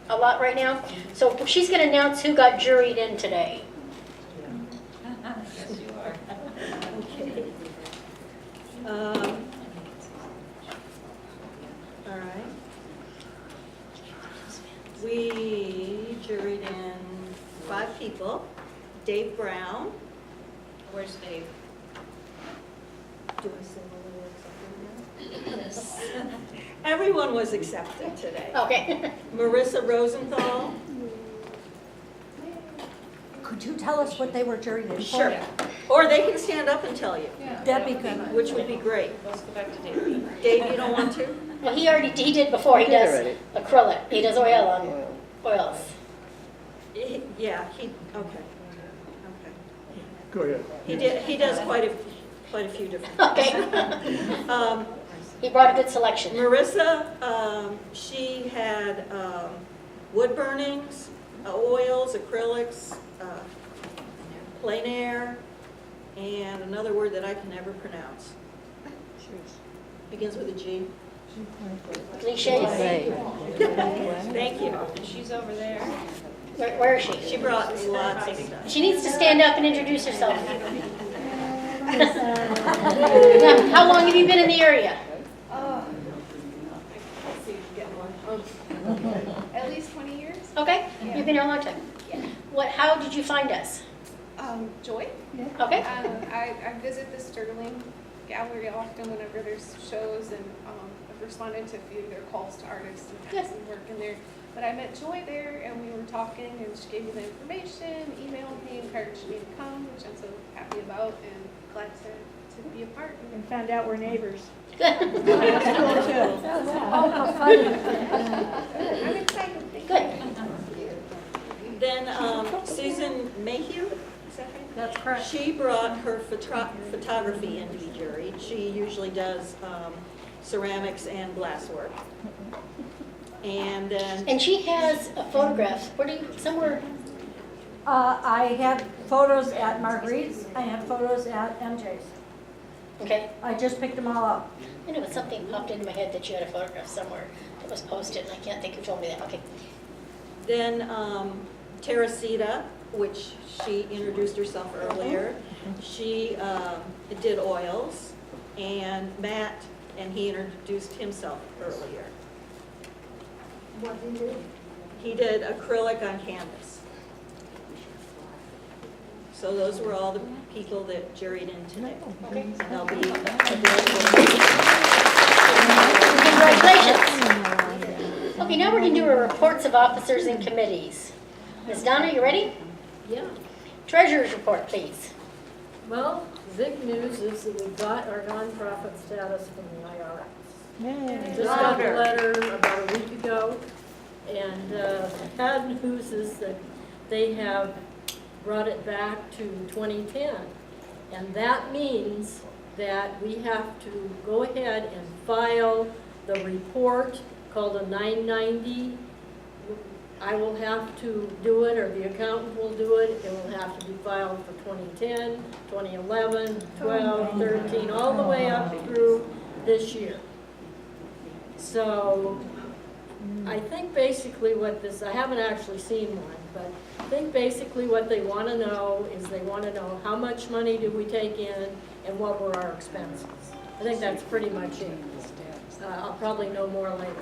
a lot right now. So she's going to announce who got juried in today. Yes, you are. Okay. All right. We juried in 5 people. Dave Brown. Where's Dave? Do I say all the words up there now? Everyone was accepted today. Okay. Marissa Rosenthal. Could you tell us what they were juried in for? Sure. Or they can stand up and tell you, That'd be good. which would be great. Let's go back to Dave. Dave, you don't want to? Well, he did before. He does acrylic. He does oil on oils. Yeah, okay. Okay. Go ahead. He does quite a few different. Okay. He brought a good selection. Marissa, she had wood burnings, oils, acrylics, plein air, and another word that I can never pronounce. Begins with a G. Cliches. Thank you. She's over there. Where is she? She brought lots of stuff. She needs to stand up and introduce herself. Now, how long have you been in the area? At least 20 years. Okay. Yeah. You've been here a long time. Yeah. How did you find us? Joy. Okay. I visit the Sterling Gallery often whenever there's shows, and I've responded to a few of their calls to artists and had some work in there. But I met Joy there, and we were talking, and she gave me the information, emailed me, encouraged me to come, which I'm so happy about, and glad to be a part. And found out we're neighbors. Good. Oh, how funny. I'm excited. Good. Then Susan Mayhew, is that right? That's correct. She brought her photography in to be juried. She usually does ceramics and glasswork. And then And she has a photograph. Somewhere? I have photos at Marguerite's, I have photos at MJ's. Okay. I just picked them all up. I know, but something popped into my head that you had a photograph somewhere that was posted, and I can't think who told me that. Okay. Then Teresita, which she introduced herself earlier. She did oils, and Matt, and he introduced himself earlier. What did you do? He did acrylic on canvas. So those were all the people that juried in today. Okay. And they'll be available. Congratulations. Okay, now we're going to do our reports of officers and committees. Ms. Donna, you ready? Yeah, Treasurer's report, please. well, big news is that we got our nonprofit status from the IRS. Just got the letter about a week ago, and bad news is that they have brought it back to 2010. And that means that we have to go ahead and file the report called a 990. I will have to do it, or the accountant will do it. It will have to be filed for 2010, 2011, 12, 13, all the way up through this year. So I think basically what this, I haven't actually seen one, but I think basically what they want to know is they want to know how much money did we take in and what were our expenses. I think that's pretty much it. I'll probably know more later.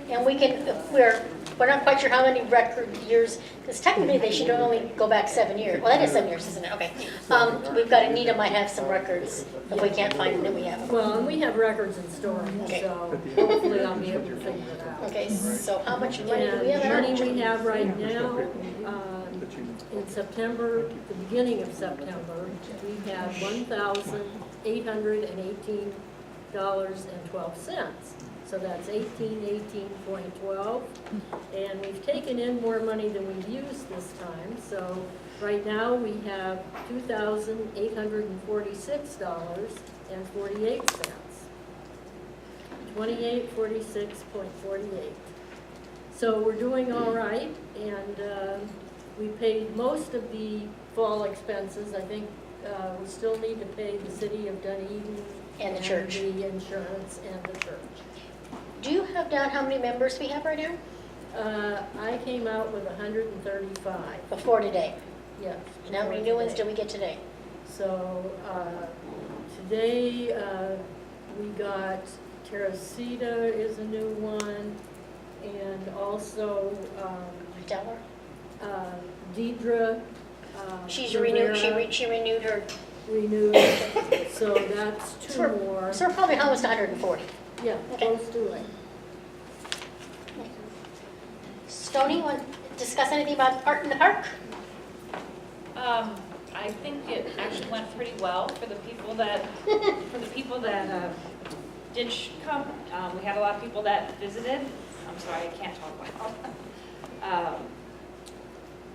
And we're not quite sure how many record years, because technically they should only go back 7 years. Well, that is 7 years, isn't it? Okay. We've got, Anita might have some records. If we can't find them, then we have them. Well, and we have records in storage, Okay. so hopefully I'll be able to figure it out. Okay, so how much money do we have? And money we have right now, in September, the beginning of September, we had $1,818.12. So that's 1818.12. And we've taken in more money than we've used this time. So right now we have $2,846.48. 2846.48. So we're doing all right, and we paid most of the fall expenses. I think we still need to pay the city of Dunedin And the church. the insurance and the church. Do you have down how many members we have right now? I came out with 135, Before today. yes. And how many before new ones today. did we get today? So, today, we got Teresita is a new one, and also, Tell her. Deidre. She's renewed, Rivera she renewed her, renewed, so that's so two we're, more. so we're probably almost 140. Yeah, Okay. close to it. Stoney, want to discuss anything about art in the park? I think it actually went pretty well for the people that, did come. We had a lot of people that visited. I'm sorry, I can't talk loud.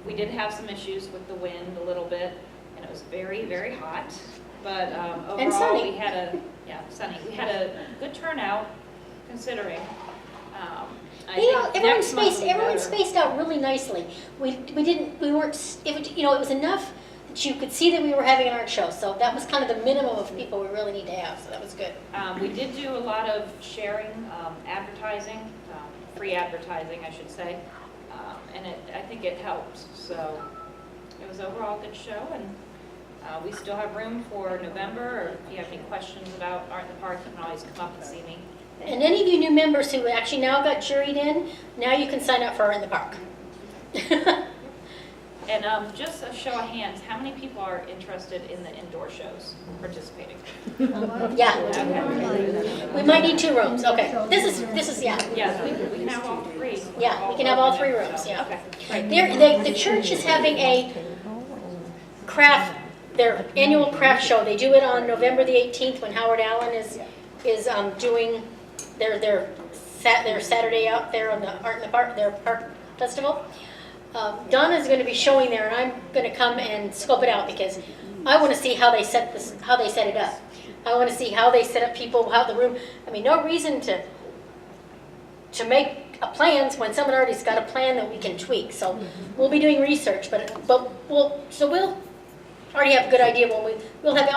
We did have some issues with the wind a little bit, and it was very, very hot. But overall, sunny. we had sunny. We had a good turnout, considering. I think next month will be Everyone better. spaced out really nicely. We weren't, it was enough that you could see that we were having an art show. So that was kind of the minimum of people we really need to have, so that was good. We did do a lot of sharing, advertising, free advertising, I should say, and I think it helped. So it was overall a good show, and we still have room for November, or if you have any questions about Art in the Park, you can always come up and see me. And any of you new members who actually now got juried in, now you can sign up for Art in the Park. And just a show of hands, how many people are interested in the indoor shows, participating? Yeah, Okay. we might need 2 rooms, okay. This is, yeah. Yes, we can have all 3. Yeah, we can have all 3 rooms, yeah. Okay. The church is having a their annual craft show. They do it on November the 18th when Howard Allen is doing their Saturday out there on the Art in the Park, their park festival. Donna's going to be showing there, and I'm going to come and scope it out because I want to see how they set it up. I want to see how they set up people, how the room. I mean, no reason to make plans when someone already's got a plan that we can tweak. So we'll be doing research, but we'll already have a good idea when we'll have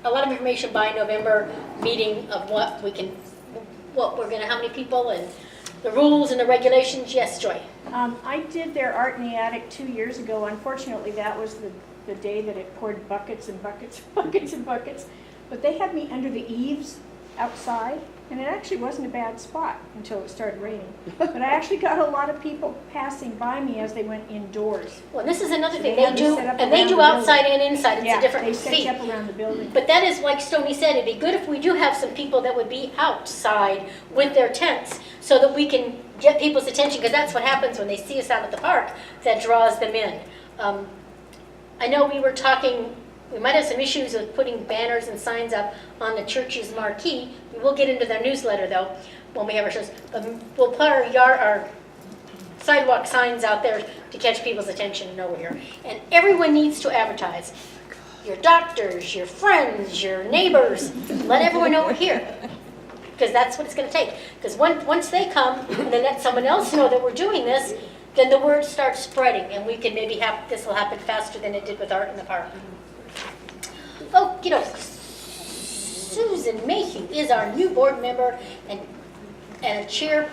a lot of information by November meeting of what we're gonna, how many people and the rules and the regulations. Yes, Joy. I did their art in the attic 2 years ago. Unfortunately, that was the day that it poured buckets and buckets and buckets and buckets. But they had me under the eaves outside, and it actually wasn't a bad spot until it started raining. But I actually got a lot of people passing by me as they went indoors. Well, this is another So thing they they had to do, set up and they around do the outside and inside. It's a Yeah, different they set fee. you up around the building. But that is, like Stoney said, it'd be good if we do have some people that would be outside with their tents so that we can get people's attention, because that's what happens when they see us out at the park, that draws them in. I know we were talking, we might have some issues with putting banners and signs up on the church's marquee. We will get into their newsletter though, when we have our shows. We'll put our sidewalk signs out there to catch people's attention and know we're here. And everyone needs to advertise. Your doctors, your friends, your neighbors, let everyone know we're here. Because that's what it's going to take. Because once they come and then let someone else know that we're doing this, then the word starts spreading, and we can maybe have this will happen faster than it did with Art in the Park. Okie doke. Susan Mayhew is our new board member and a chair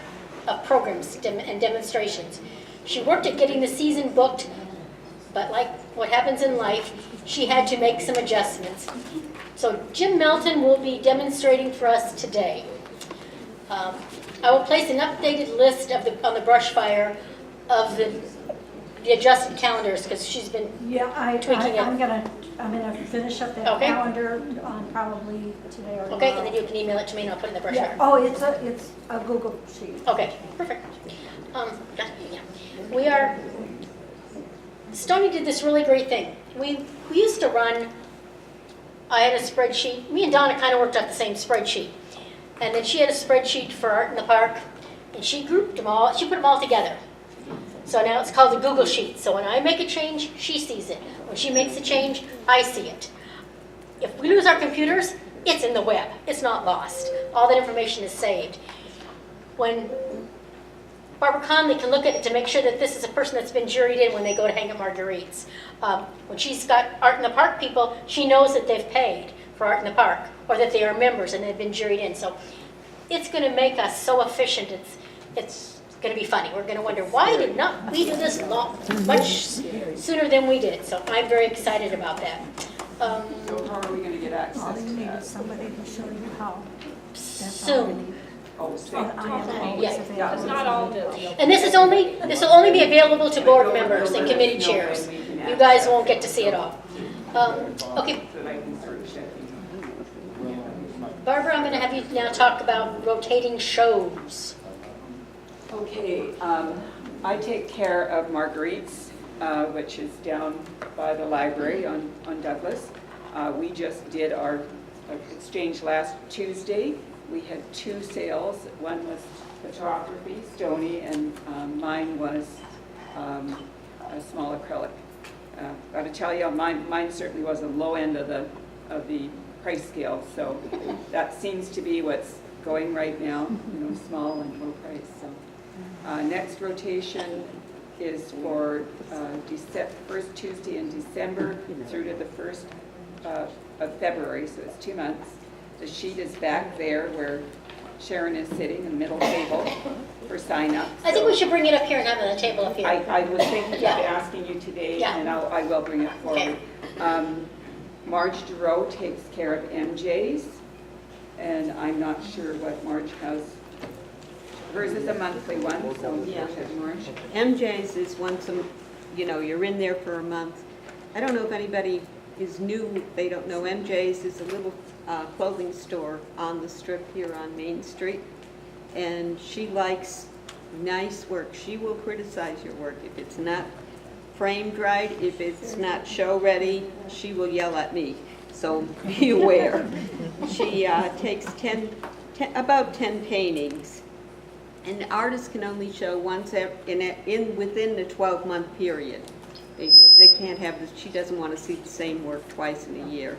of programs and demonstrations. She worked at getting the season booked, but like what happens in life, she had to make some adjustments. So Jim Melton will be demonstrating for us today. I will place an updated list on the brush fire of the adjusted calendars, because she's been tweaking it. I'm gonna finish up that Okay. calendar probably today or tomorrow. Okay, and then you can email it to me and I'll put it in the brush Yeah, fire. oh, it's a Google sheet. Okay, perfect. Yeah. Stoney did this really great thing. We used to run, I had a spreadsheet, me and Donna kind of worked out the same spreadsheet. And then she had a spreadsheet for Art in the Park, and she grouped them all, she put them all together. So now it's called the Google Sheet. So when I make a change, she sees it. When she makes a change, I see it. If we lose our computers, it's in the web. It's not lost. All that information is saved. When Barbara Conley can look at it to make sure that this is a person that's been juried in when they go to hang at Marguerite's. When she's got Art in the Park people, she knows that they've paid for Art in the Park, or that they are members and they've been juried in. So it's going to make us so efficient. gonna be funny. We're gonna wonder, why did not we do this much sooner than we did? So I'm very excited about that. So how are we gonna get All access you to need that? is somebody to show you how. That's all you Soon. need. Oh, I so, am always Yeah. available. It's not all new. And this will only be available to board members and committee chairs. You guys won't get to see it all. Okay, that I can start checking. Barbara, I'm gonna have you now talk about rotating shows. Okay, I take care of Marguerite's, which is down by the library on Douglas. We just did our exchange last Tuesday. We had 2 sales. One was photography, Stony, and mine was a small acrylic. Gotta tell you, mine certainly was the low end of the price scale, so that seems to be what's going right now, small and low price. So next rotation is for first Tuesday in December through to the 1st of February, so it's 2 months. The sheet is back there where Sharon is sitting in the middle table for sign up. I think we should bring it up here and have it on the table up here. I was thinking of Yeah. asking you today, Yeah. and I will bring it forward. Okay. Marge Giroux takes care of MJ's, and I'm not sure what Marge has. Hers is a monthly one, so Yeah. go ahead, Marge. MJ's is once you're in there for a month. I don't know if anybody is new, they don't know. MJ's is a little clothing store on the strip here on Main Street. And she likes nice work. She will criticize your work. If it's not framed right, if it's not show ready, she will yell at me. So be aware. She takes about 10 paintings. And artists can only show once within the 12-month period. They can't have this. She doesn't want to see the same work twice in a year.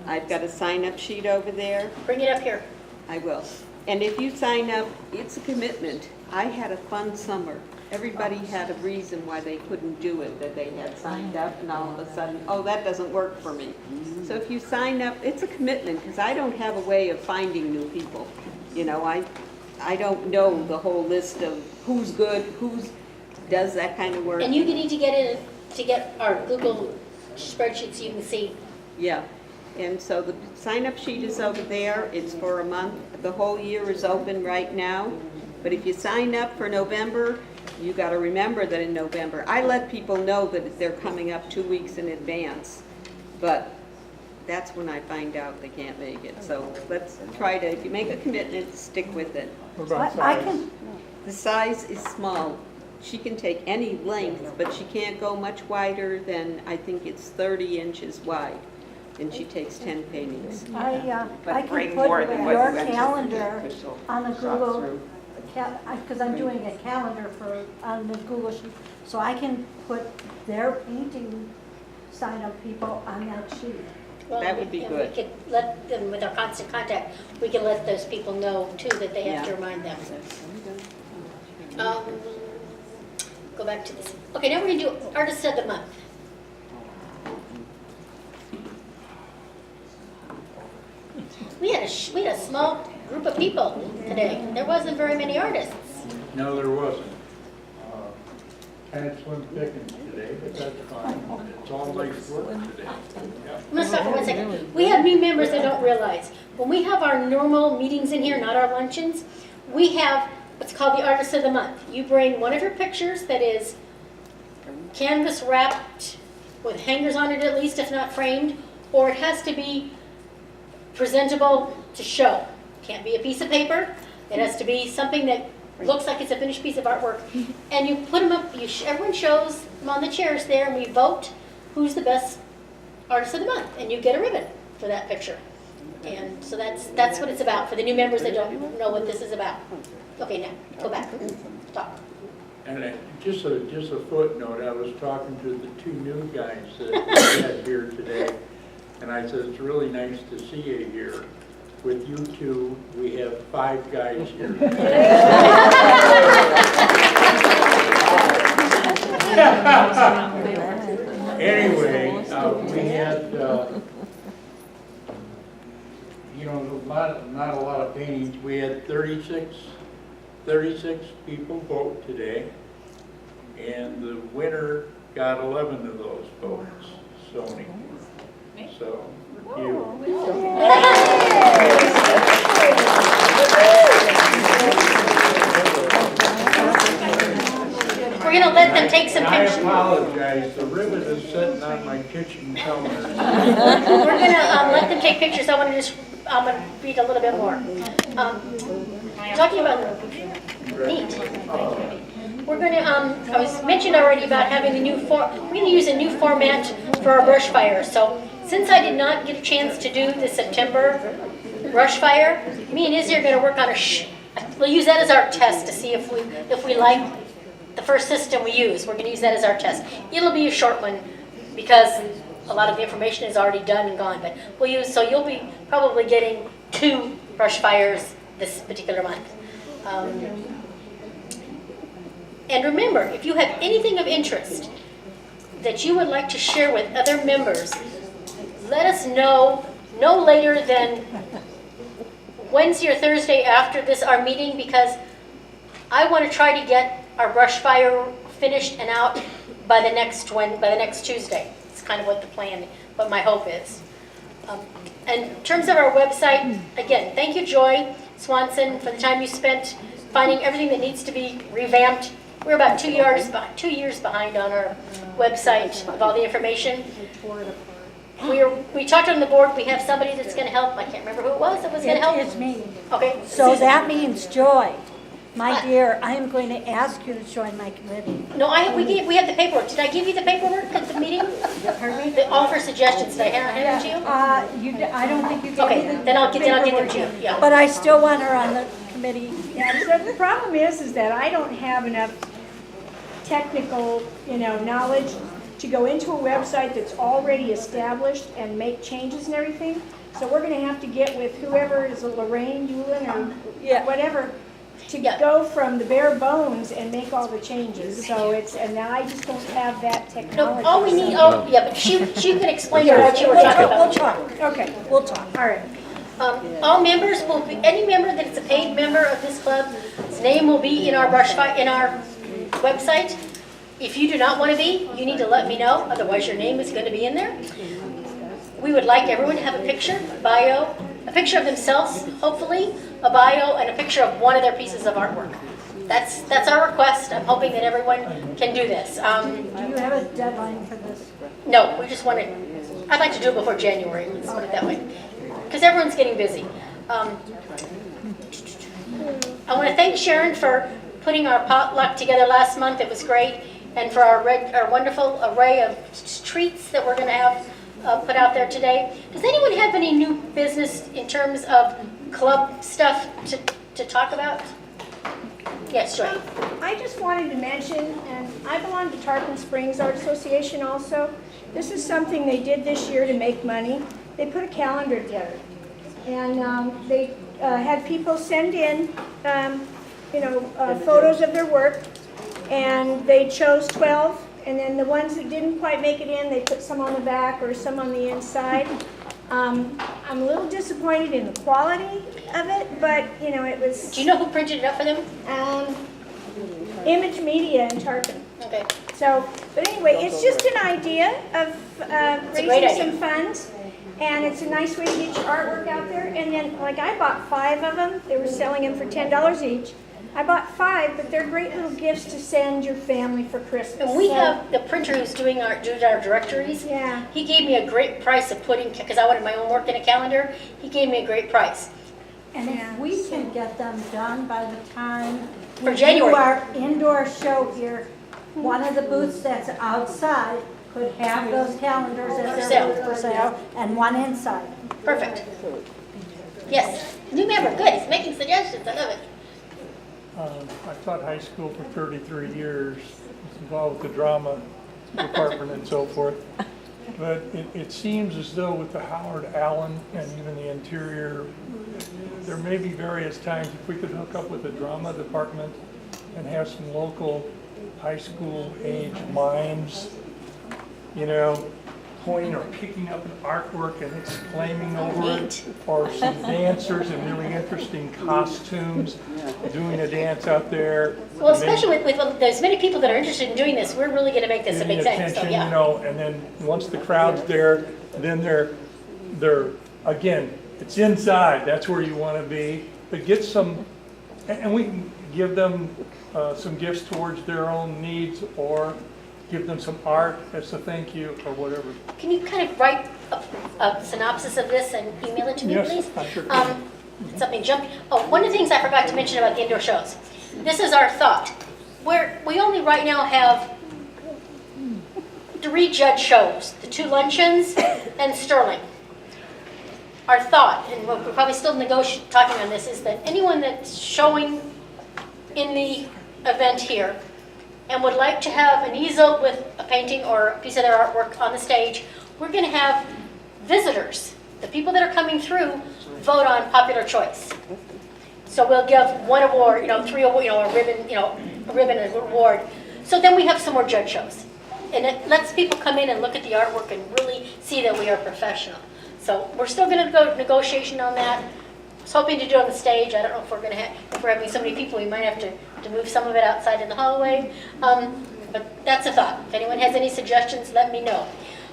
I've got a sign-up sheet over there. Bring it up here. I will. And if you sign up, it's a commitment. I had a fun summer. Everybody had a reason why they couldn't do it, that they had signed up, and all of a sudden, oh, that doesn't work for me. So if you sign up, it's a commitment, because I don't have a way of finding new people. I don't know the whole list of who's good, who does that kind of work. And you need to get our Google spreadsheet so you can see. Yeah, and so the sign-up sheet is over there. It's for a month. The whole year is open right now. But if you sign up for November, you got to remember that in November, I let people know that they're coming up 2 weeks in advance. But that's when I find out they can't make it. So let's try to, if you make a commitment, stick with it. What about I size? can, The size is small. She can take any length, but she can't go much wider than, I think it's 30 inches wide. And she takes 10 paintings. I But can bring put more than what your you anticipated, calendar Crystal. on the Shot Google, through. because I'm doing a calendar on the Google sheet, so I can put their painting sign-up people on that sheet. Well, That would be and good. We could let them, with our constant contact, we can let those people know too that they have to Yeah. remind them. Go back to this. Okay, now we're gonna do Artist of the Month. We had a small group of people today. There wasn't very many artists. No, there wasn't. Kind of slim pickings today, but that's fine. It's all nice work today. Yeah. I'm gonna stop for 1 second. We have new members that don't realize, when we have our normal meetings in here, not our luncheons, we have what's called the Artist of the Month. You bring one of your pictures that is canvas wrapped with hangers on it at least, if not framed, or it has to be presentable to show. Can't be a piece of paper. It has to be something that looks like it's a finished piece of artwork. And you put them up, everyone shows them on the chairs there, and we vote who's the best Artist of the Month, and you get a ribbon for that picture. And so that's what it's about, for the new members that don't know what this is about. Okay, now, go back, talk. And just a footnote, I was talking to the 2 new guys that we had here today, and I said, it's really nice to see you here. With you 2, we have 5 guys here. Anyway, we had, not a lot of paintings. We had 36 36 people vote today, and the winner got 11 of those votes, Sony. So, you. We're gonna let them take some And I pictures. apologize, the ribbon is sitting on my kitchen counter. We're gonna let them take pictures. I'm gonna read a little bit more. Talking about neat. We're gonna, I was mentioned already about having the new we're gonna use a new format for our brush fire. So since I did not get a chance to do the September brush fire, me and Izzy are gonna work on we'll use that as our test to see if we like the first system we use. We're gonna use that as our test. It'll be a short one because a lot of the information is already done and gone, but so you'll be probably getting 2 brush fires this particular month. And remember, if you have anything of interest that you would like to share with other members, let us know no later than Wednesday or Thursday after our meeting, because I want to try to get our brush fire finished and out by the next Tuesday. It's kind of what my hope is. And in terms of our website, again, thank you, Joy Swanson, for the time you spent finding everything that needs to be revamped. We're about 2 years behind on our website of all the information. We talked on the board. We have somebody that's going to help. I can't remember who it was that was going to help. It's me. Okay. So that means, Joy, my dear, I am going to ask you to join my committee. No, we have the paperwork. Did I give you the paperwork at the meeting? Pardon me? All of her suggestions. Did I hand them to you? I don't think you gave me Okay, the then I'll get them to you. Yeah. But I still want her on the committee. Yeah, so the problem is that I don't have enough technical, knowledge to go into a website that's already established and make changes and everything. So we're gonna have to get with whoever is Lorraine Yulin or whatever to go from the bare bones and make all the changes. So and I just don't have that technology. No, all we need, but she can explain what you were talking about. We'll talk. Okay, We'll talk. all right. All members will be, any member that is a paid member of this club, his name will be in our website. If you do not want to be, you need to let me know, otherwise your name is going to be in there. We would like everyone to have a picture, a picture of themselves, hopefully, a bio, and a picture of one of their pieces of artwork. That's our request. I'm hoping that everyone can do this. Do you have a deadline for this? No, we just want to, I'd like to do it before January, let's put it that way. Because everyone's getting busy. I want to thank Sharon for putting our potluck together last month. It was great. And for our wonderful array of treats that we're going to have put out there today. Does anyone have any new business in terms of club stuff to talk about? Yes, Joy. I just wanted to mention, and I belong to Tarpon Springs Art Association also. This is something they did this year to make money. They put a calendar together. And they had people send in, photos of their work. And they chose 12. And then the ones that didn't quite make it in, they put some on the back or some on the inside. I'm a little disappointed in the quality of it, but, it was... Do you know who printed it up for them? Image Media in Tarpon. Okay. So, but anyway, it's just an idea of raising some funds. And it's a nice way to get your artwork out there. And then, I bought 5 of them. They were selling them for $10 each. I bought 5, but they're great little gifts to send your family for Christmas. And we have the printer who's doing our directories. Yeah. He gave me a great price of because I wanted my own work in a calendar. He gave me a great price. And if we can get them done by the time For we January. do our indoor show here, one of the booths that's outside could have those calendars as their booth for sale, and one inside. Perfect. Yes. New member. Good. He's making suggestions. I love it. I taught high school for 33 years, was involved with the drama department and so forth. But it seems as though with the Howard Allen and even the interior, there may be various times if we could hook up with the drama department and have some local high school age mimes, pointing or picking up an artwork and exclaiming over it, Neat. or some dancers in really interesting costumes doing a dance out there. Well, especially with there's many people that are interested in doing this, we're really gonna make this a Getting big thing, so attention, yeah. you know, and then once the crowd's there, then they're, again, it's inside, that's where you want to be. But get some, and we can give them some gifts towards their own needs, or give them some art as a thank you, or whatever. Can you kind of write a synopsis of this and email it to me, Yes, please? I sure can. Something jumped. Oh, one of the things I forgot to mention about the indoor shows. This is our thought. We only right now have 3 judge shows, the 2 luncheons and Sterling. Our thought, and we're probably still talking on this, is that anyone that's showing in the event here and would like to have an easel with a painting or a piece of their artwork on the stage, we're going to have visitors, the people that are coming through, vote on popular choice. So we'll give 1 award, 3 award, a ribbon and award. So then we have some more judge shows. And it lets people come in and look at the artwork and really see that we are professional. So we're still going to go negotiation on that. I was hoping to do it on the stage. I don't know if we're going to if we're having so many people, we might have to move some of it outside in the hallway. But that's a thought. If anyone has any suggestions, let me know.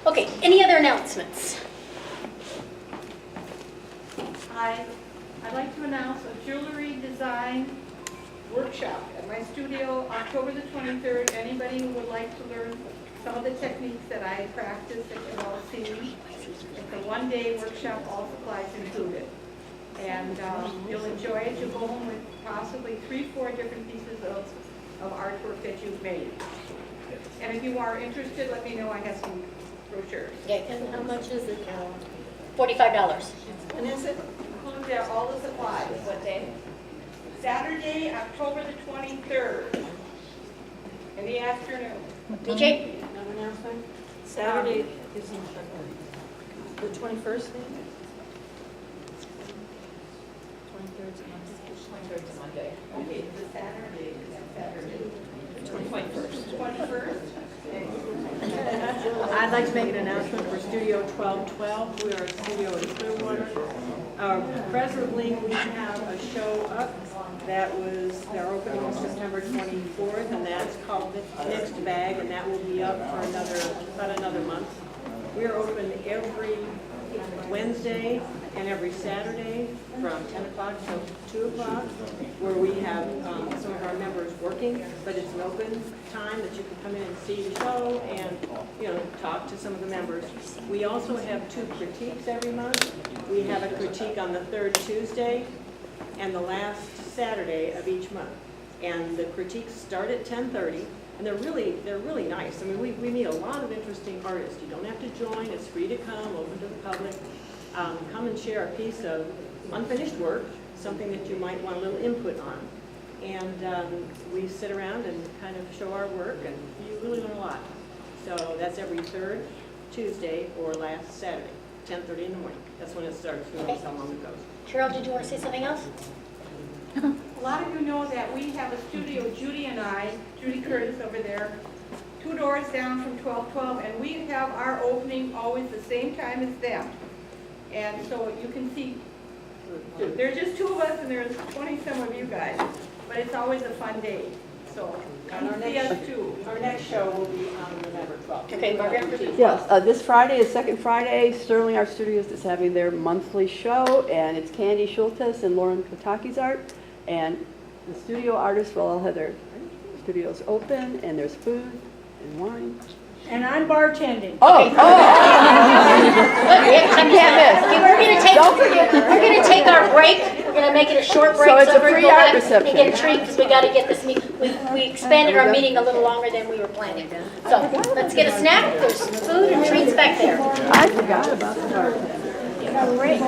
Okay, any other announcements? I'd like to announce a jewelry design workshop at my studio, October the 23rd. Anybody who would like to learn some of the techniques that I practice that you've all seen. It's a one-day workshop, all supplies included. And you'll enjoy it. You'll go home with possibly 3-4 different pieces of artwork that you've made. And if you are interested, let me know. I have some brochures. Okay, And how much is it, Carol? $45. And is it? Includes there all the supplies. What day? Saturday, October the 23rd, in the afternoon. DJ? Saturday is the 21st, maybe? 23rd's a Monday. Okay, the Saturday is Saturday. 21st. I'd like to make an announcement for Studio 1212. We are a studio in Clearwater. Presently, we have a show up that was, they're opening on September 24th, and that's called Mixed Bag, and that will be up for about another month. We are open every Wednesday and every Saturday from 10 o'clock till 2 o'clock, where we have some of our members working, but it's an open time that you can come in and see the show and, talk to some of the members. We also have 2 critiques every month. We have a critique on the 3rd Tuesday and the last Saturday of each month. And the critiques start at 10:30, and they're really nice. I mean, we meet a lot of interesting artists. You don't have to join. It's free to come, open to the public. Come and share a piece of unfinished work, something that you might want a little input on. And we sit around and kind of show our work, and you really learn a lot. So that's every 3rd Tuesday or last Saturday, 10:30 in the morning. That's when it starts. Who knows how long it goes. Carol, did you want to say something else? A lot of you know that we have a studio, Judy and I, Judy Curtis over there, 2 doors down from 1212, and we have our opening always the same time as them. And so you can see, there's just 2 of us and there's 20-some of you guys, but it's always a fun day. So come see us too. Our next show will be on November 12th. Okay, Margaret? Yes, this Friday is second Friday. Sterling Art Studios is having their monthly show, and it's Candy Schultes and Lauren Kotaki's art. And the studio artists will all have their studios open, and there's food and wine. And I'm bartending. Oh, Okay, we're gonna take our break. We're gonna make it a short break. So it's a we're gonna free go art back reception. And get a treat because we gotta get this meeting. We expanded our meeting a little longer than we were planning. So let's get a snack. There's food and treats back there. I forgot about the art. Great.